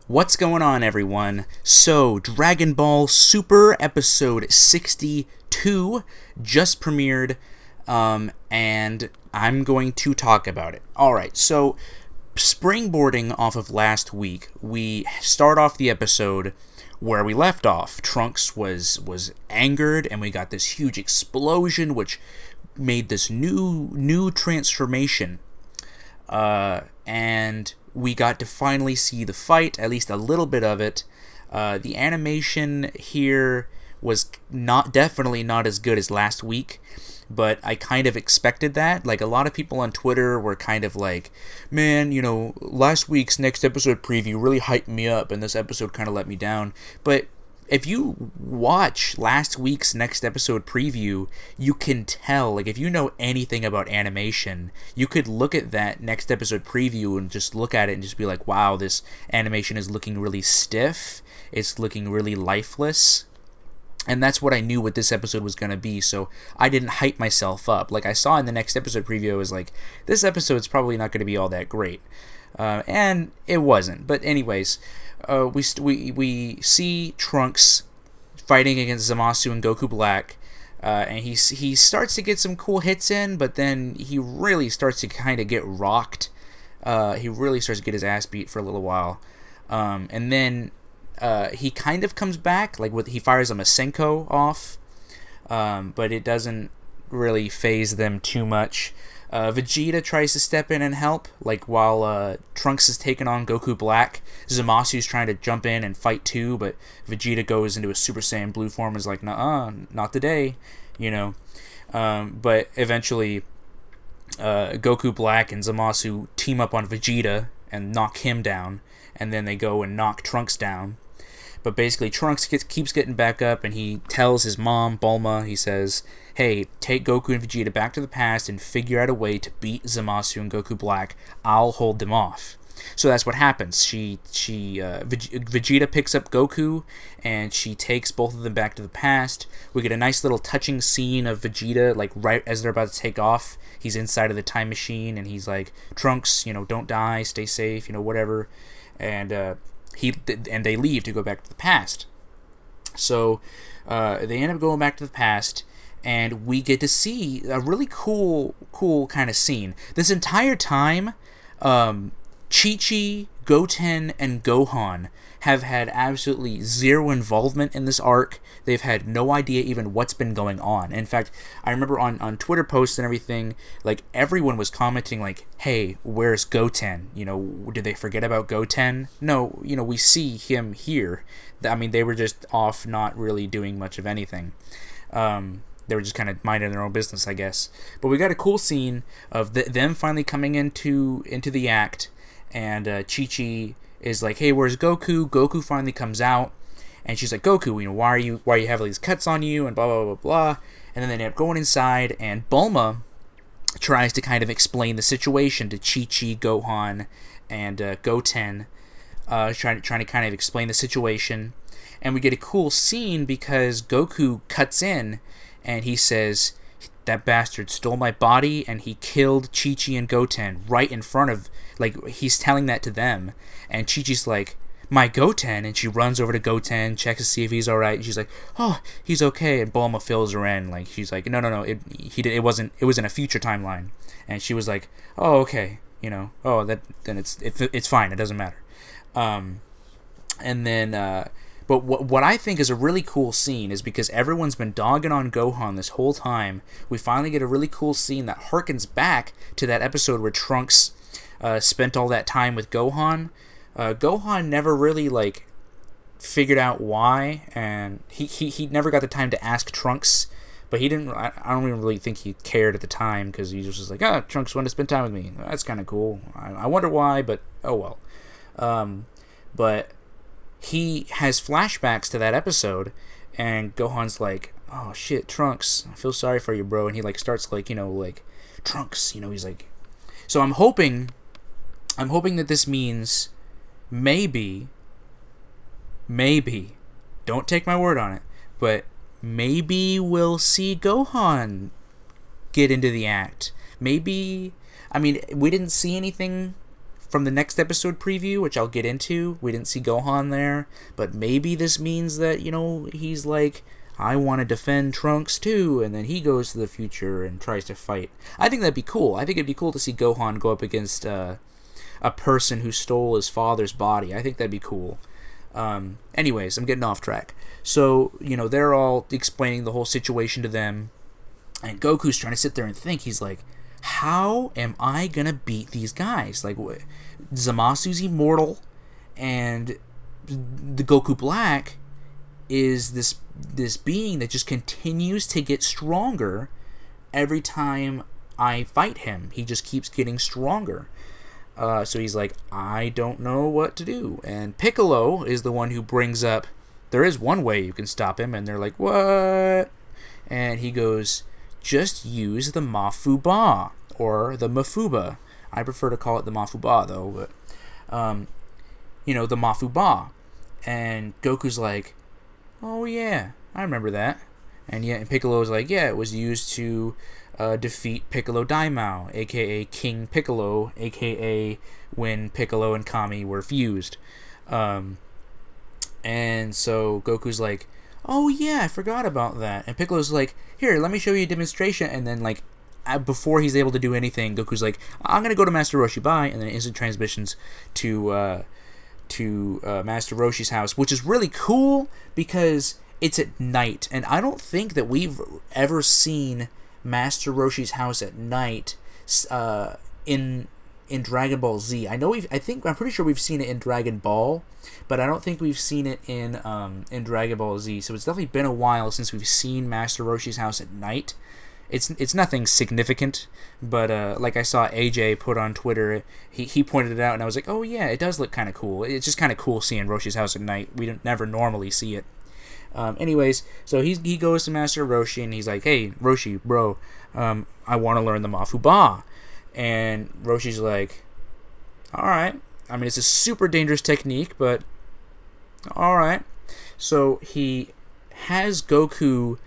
What's going on, everyone? So, Dragon Ball Super episode 62 just premiered, and I'm going to talk about it. Alright, so, springboarding off of last week, we start off the episode where we left off. Trunks was angered, and we got this huge explosion, which made this new transformation. And we got to finally see the fight, at least a little bit of it. The animation here was definitely not as good as last week, but I kind of expected that. Like, a lot of people on Twitter were kind of like, man, last week's next episode preview really hyped me up, and this episode kind of let me down. But if you watch last week's next episode preview, you can tell, like, if you know anything about animation, you could look at that next episode preview and just look at it and just be like, wow, this animation is looking really stiff, it's looking really lifeless. And that's what I knew what this episode was going to be, so I didn't hype myself up. Like I saw in the next episode preview, I was like, this episode's probably not going to be all that great. And it wasn't. But anyways, we see Trunks fighting against Zamasu and Goku Black, and he starts to get some cool hits in, but then he really starts to kind of get rocked. He really starts to get his ass beat for a little while, and then he kind of comes back, like he fires a Masenko off, but it doesn't really phase them too much. Vegeta tries to step in and help, like while Trunks is taking on Goku Black. Zamasu's trying to jump in and fight too, but Vegeta goes into a Super Saiyan blue form and is like, nuh-uh, not today, But eventually, Goku Black and Zamasu team up on Vegeta and knock him down, and then they go and knock Trunks down. But basically, Trunks keeps getting back up, and he tells his mom, Bulma, he says, hey, take Goku and Vegeta back to the past and figure out a way to beat Zamasu and Goku Black. I'll hold them off. So that's what happens. Vegeta picks up Goku, and she takes both of them back to the past. We get a nice little touching scene of Vegeta, like right as they're about to take off. He's inside of the time machine, and he's like, Trunks, don't die, stay safe, whatever. And they leave to go back to the past. So they end up going back to the past, and we get to see a really cool kind of scene. This entire time, Chi-Chi, Goten, and Gohan have had absolutely zero involvement in this arc. They've had no idea even what's been going on. In fact, I remember on Twitter posts and everything, like, everyone was commenting like, hey, where's Goten? Did they forget about Goten? No, we see him here. I mean, they were just off not really doing much of anything. They were just kind of minding their own business, I guess. But we got a cool scene of them finally coming into the act, and Chi-Chi is like, hey, where's Goku? Goku finally comes out, and she's like, Goku, why you have all these cuts on you, and blah, blah, blah, blah. And then they end up going inside, and Bulma tries to kind of explain the situation to Chi-Chi, Gohan, and Goten, trying to kind of explain the situation. And we get a cool scene because Goku cuts in, and he says, that bastard stole my body, and he killed Chi-Chi and Goten right in front of, like, he's telling that to them. And Chi-Chi's like, my Goten, and she runs over to Goten, checks to see if he's alright, and she's like, oh, he's okay, and Bulma fills her in, like, she's like, no, it was in a future timeline. And she was like, oh, okay, then it's fine, it doesn't matter. And then, but what I think is a really cool scene is because everyone's been dogging on Gohan this whole time, we finally get a really cool scene that harkens back to that episode where Trunks spent all that time with Gohan. Gohan never really, like, figured out why, and he never got the time to ask Trunks, but he didn't, I don't even really think he cared at the time, because he was just like, Trunks wanted to spend time with me, that's kind of cool, I wonder why, but oh well. But he has flashbacks to that episode, and Gohan's like, oh shit, Trunks, I feel sorry for you, bro, and he, like, starts, like, Trunks, he's like, so I'm hoping that this means maybe, don't take my word on it, but maybe we'll see Gohan get into the act. Maybe, I mean, we didn't see anything from the next episode preview, which I'll get into, we didn't see Gohan there, but maybe this means that, he's like, I want to defend Trunks too, and then he goes to the future and tries to fight. I think that'd be cool. I think it'd be cool to see Gohan go up against a person who stole his father's body. I think that'd be cool. Anyways, I'm getting off track. So, they're all explaining the whole situation to them, and Goku's trying to sit there and think. He's like, how am I gonna beat these guys? Like, Zamasu's immortal, and the Goku Black is this being that just continues to get stronger every time I fight him. He just keeps getting stronger. So he's like, I don't know what to do. And Piccolo is the one who brings up, there is one way you can stop him. And they're like, what? And he goes, just use the Mafuba, or the Mafuba. I prefer to call it the Mafuba, though. But, the Mafuba. And Goku's like, oh yeah, I remember that. And Piccolo's like, yeah, it was used to defeat Piccolo Daimao, aka King Piccolo, aka when Piccolo and Kami were fused. And so Goku's like, oh yeah, I forgot about that. And Piccolo's like, here, let me show you a demonstration. And then, like, before he's able to do anything, Goku's like, I'm gonna go to Master Roshi, bye. And then instant transmissions to Master Roshi's house, which is really cool because it's at night, and I don't think that we've ever seen Master Roshi's house at night in Dragon Ball Z. I'm pretty sure we've seen it in Dragon Ball, but I don't think we've seen it in Dragon Ball Z. So it's definitely been a while since we've seen Master Roshi's house at night. It's nothing significant, but like I saw AJ put on Twitter, he pointed it out, and I was like, oh yeah, it does look kind of cool. It's just kind of cool seeing Roshi's house at night. We don't never normally see it. Anyways, so he goes to Master Roshi, and he's like, hey, Roshi, bro, I want to learn the Mafuba. And Roshi's like, alright. I mean, it's a super dangerous technique, but alright. So he has Goku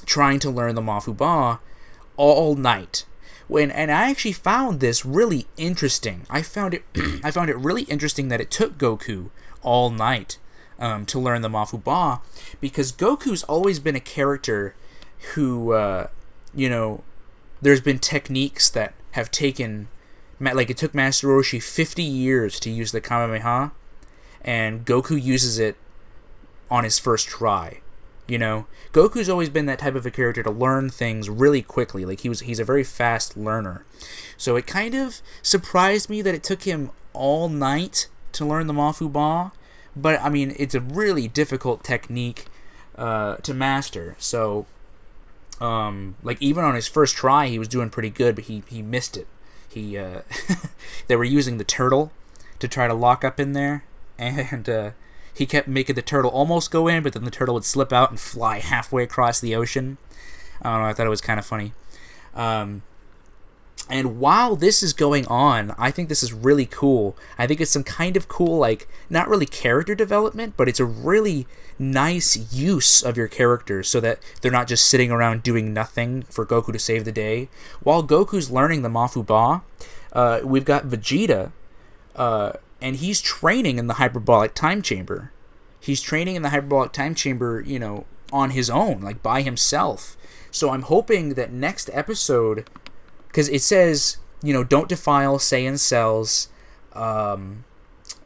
trying to learn the Mafuba all night. And I actually found this really interesting. I found it really interesting that it took Goku all night to learn the Mafuba, because Goku's always been a character who, there's been techniques that have taken, like it took Master Roshi 50 years to use the Kamehameha, and Goku uses it on his first try. Goku's always been that type of a character to learn things really quickly. Like he's a very fast learner. So it kind of surprised me that it took him all night to learn the Mafuba. But I mean, it's a really difficult technique to master. So, like even on his first try, he was doing pretty good, but he missed it. They were using the turtle to try to lock up in there, and he kept making the turtle almost go in, but then the turtle would slip out and fly halfway across the ocean. I don't know, I thought it was kind of funny. And while this is going on, I think this is really cool. I think it's some kind of cool, like, not really character development, but it's a really nice use of your characters so that they're not just sitting around doing nothing for Goku to save the day. While Goku's learning the Mafuba, we've got Vegeta, and he's training in the hyperbolic time chamber. He's training in the hyperbolic time chamber, on his own, like by himself. So I'm hoping that next episode, because it says, don't defile Saiyan cells, and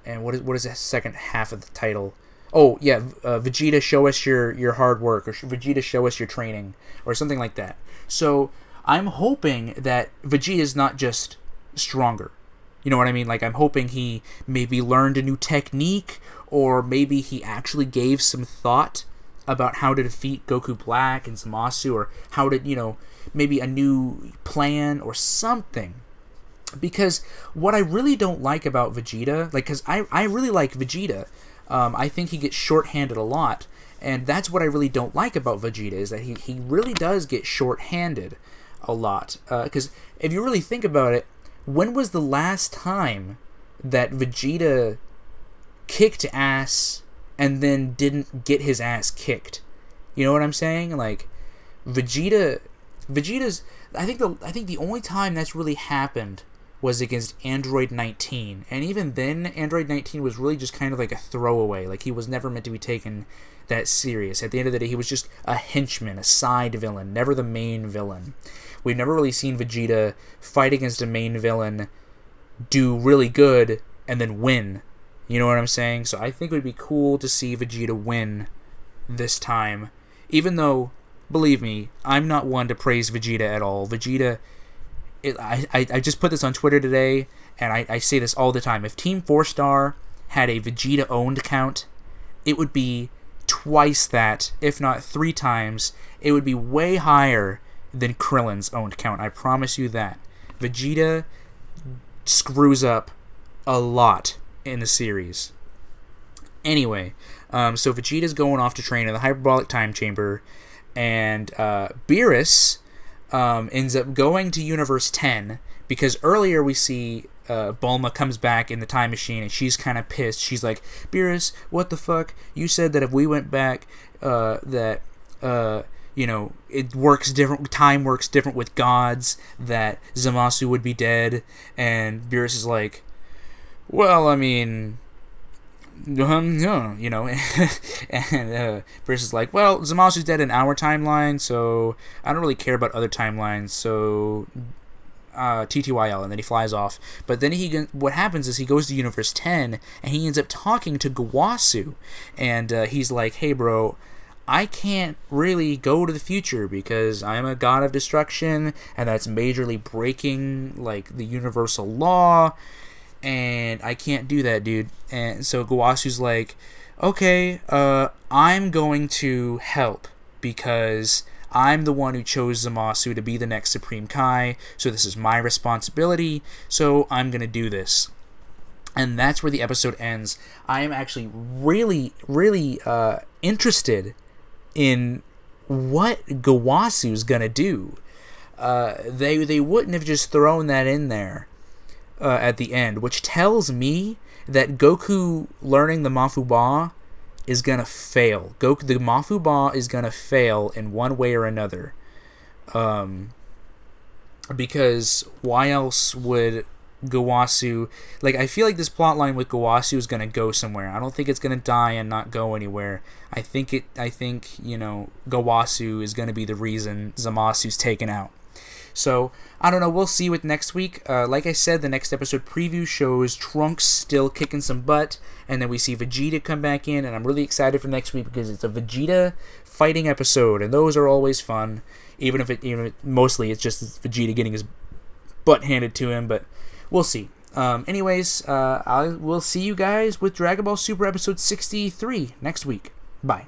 what is the second half of the title? Oh, yeah, Vegeta, show us your hard work, or Vegeta, show us your training, or something like that. So I'm hoping that Vegeta is not just stronger. You know what I mean? Like, I'm hoping he maybe learned a new technique, or maybe he actually gave some thought about how to defeat Goku Black and Zamasu, or how to, maybe a new plan or something. Because what I really don't like about Vegeta, because I really like Vegeta, I think he gets shorthanded a lot, and that's what I really don't like about Vegeta, is that he really does get shorthanded a lot. Because if you really think about it, when was the last time that Vegeta kicked ass and then didn't get his ass kicked? You know what I'm saying? Like, Vegeta's. I think the only time that's really happened was against Android 19. And even then, Android 19 was really just kind of like a throwaway. Like, he was never meant to be taken that serious. At the end of the day, he was just a henchman, a side villain, never the main villain. We've never really seen Vegeta fight against a main villain, do really good, and then win. You know what I'm saying? So I think it would be cool to see Vegeta win this time. Even though, believe me, I'm not one to praise Vegeta at all. Vegeta, I just put this on Twitter today, and I say this all the time. If Team 4-Star had a Vegeta-owned account, it would be twice that, if not 3 times. It would be way higher than Krillin's owned account. I promise you that. Vegeta screws up a lot in the series. Anyway, so Vegeta's going off to train in the hyperbolic time chamber, and Beerus ends up going to Universe 10, because earlier we see Bulma comes back in the time machine, and she's kind of pissed. She's like, Beerus, what the fuck? You said that if we went back, that it works different. Time works different with gods. That Zamasu would be dead. And Beerus is like, well, I mean, and Beerus is like, well, Zamasu's dead in our timeline, so I don't really care about other timelines. So TTYL, and then he flies off. But then what happens is he goes to Universe 10, and he ends up talking to Gowasu, and he's like, hey, bro, I can't really go to the future because I'm a god of destruction, and that's majorly breaking like the universal law, and I can't do that, dude. And so Gowasu's like, okay, I'm going to help because I'm the one who chose Zamasu to be the next Supreme Kai, so this is my responsibility, so I'm going to do this. And that's where the episode ends. I am actually really, really interested in what Gowasu's gonna do. They wouldn't have just thrown that in there at the end, which tells me that Goku learning the Mafuba is gonna fail. The Mafuba is gonna fail in one way or another. Because why else would Gowasu, like, I feel like this plotline with Gowasu is gonna go somewhere. I don't think it's gonna die and not go anywhere. I think Gowasu is gonna be the reason Zamasu's taken out. So I don't know, we'll see with next week. Like I said, the next episode preview shows Trunks still kicking some butt, and then we see Vegeta come back in, and I'm really excited for next week because it's a Vegeta fighting episode, and those are always fun, even if mostly it's just Vegeta getting his butt handed to him, but we'll see. Anyways, I will see you guys with Dragon Ball Super episode 63 next week. Bye.